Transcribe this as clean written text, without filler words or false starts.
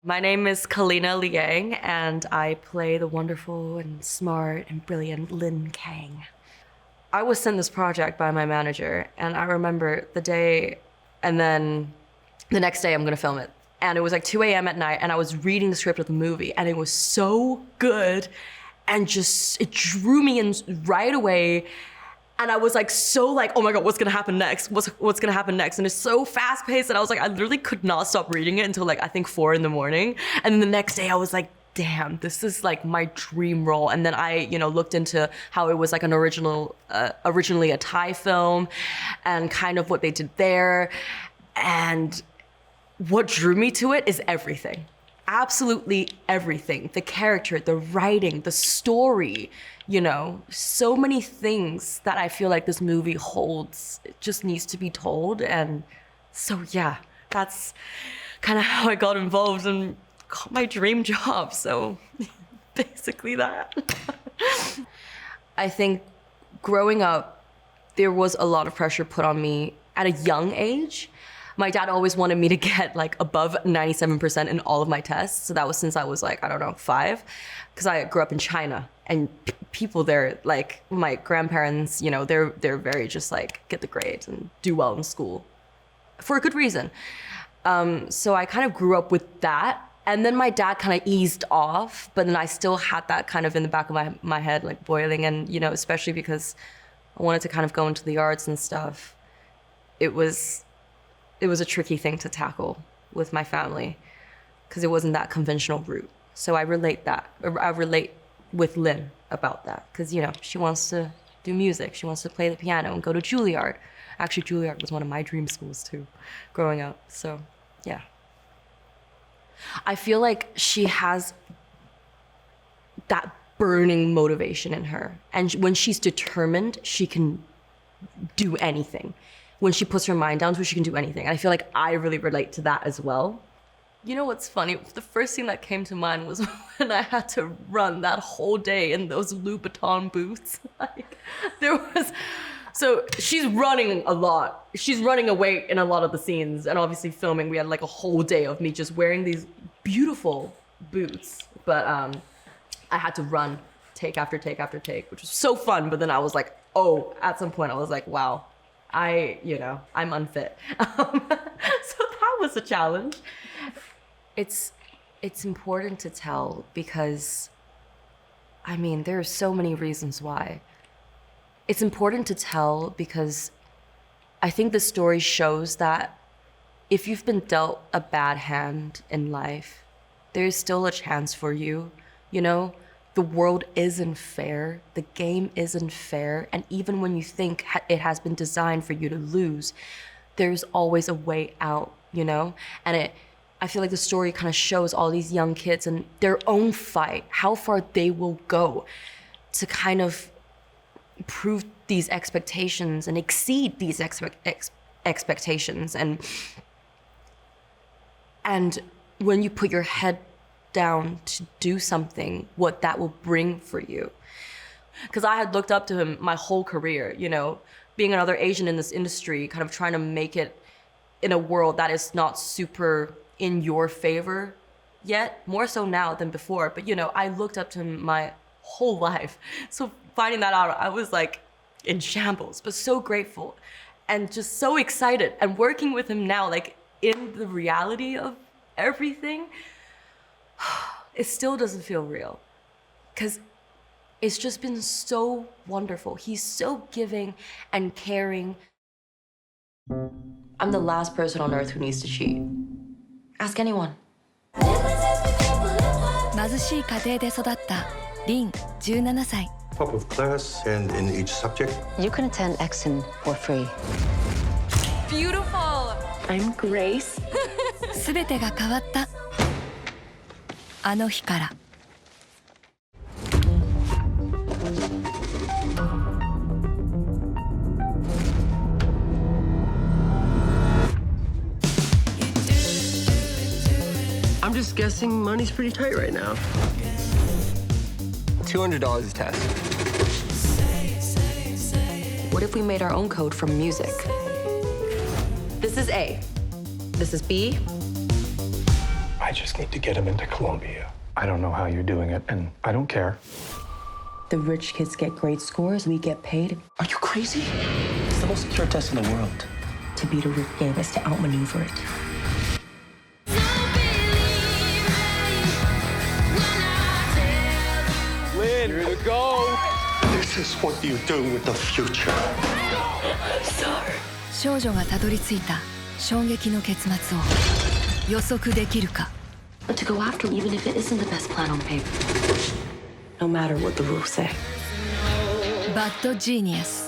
My name is Kalina Liang, and I play the wonderful and smart and brilliant Lin Kang. I was sent this project by my manager, and I remember the day, and then the next day I'm gonna film it. And it was like 2 a.m. at night, and I was reading the script of the movie, and it was so good, and just, it drew me in right away. And I was like, oh my God, what's gonna happen next? What's gonna happen next? And it's so fast paced, and I was like, I literally could not stop reading it until like, I think 4 a.m. And then the next day I was like, damn, this is like my dream role. And then I, looked into how it was like an originally a Thai film and kind of what they did there. And what drew me to it is everything. Absolutely everything. The character, the writing, the story, so many things that I feel like this movie holds. It just needs to be told. And so yeah, that's kind of how I got involved and got my dream job. So basically that. I think growing up, there was a lot of pressure put on me at a young age. My dad always wanted me to get like above 97% in all of my tests. So that was since I was like, I don't know, 5, because I grew up in China, and people there, like my grandparents, they're very just like, get the grades and do well in school for a good reason. So I kind of grew up with that. And then my dad kind of eased off, but then I still had that kind of in the back of my head, like boiling. And, especially because I wanted to kind of go into the arts and stuff. It was a tricky thing to tackle with my family because it wasn't that conventional route. So I relate with Lynn about that because, she wants to do music. She wants to play the piano and go to Juilliard. Actually, Juilliard was one of my dream schools too, growing up. So, yeah. I feel like she has that burning motivation in her. And when she's determined, she can do anything. When she puts her mind down to it, she can do anything. And I feel like I really relate to that as well. You know what's funny? The first thing that came to mind was when I had to run that whole day in those Louboutin boots. So she's running a lot. She's running away in a lot of the scenes, and obviously filming, we had like a whole day of me just wearing these beautiful boots. But I had to run take after take after take, which was so fun. But then I was like, at some point I was like, wow, I'm unfit. So that was a challenge. It's important to tell because, there are so many reasons why. It's important to tell because I think the story shows that if you've been dealt a bad hand in life, there's still a chance for you. The world isn't fair. The game isn't fair. And even when you think it has been designed for you to lose, there's always a way out, And I feel like the story kind of shows all these young kids and their own fight, how far they will go to kind of prove these expectations and exceed these expectations. And when you put your head down to do something, what that will bring for you. Because I had looked up to him my whole career, being another Asian in this industry, kind of trying to make it in a world that is not super in your favor yet, more so now than before. But, I looked up to him my whole life. So finding that out, I was like in shambles, but so grateful and just so excited. And working with him now, like in the reality of everything, it still doesn't feel real because it's just been so wonderful. He's so giving and caring. I'm the last person on earth who needs to cheat. Ask anyone. 貧しい家庭で育ったリン17歳 Top of class and in each subject. You can attend Exon for free. Beautiful. I'm Grace. 全てが変わったあの日から I'm just guessing money's pretty tight right now. $200 a test. What if we made our own code from music? This is A. This is B. I just need to get him into Columbia. I don't know how you're doing it, and I don't care. The rich kids get great scores, we get paid. Are you crazy? It's the most secure test in the world. To beat a rigged game is to outmaneuver it. Lynn, here to go. This is what you do with the future. 少女がたどり着いた衝撃の結末を予測できるか。 But to go after him, even if it isn't the best plan on paper. No matter what the rules say. バッド・ジーニアス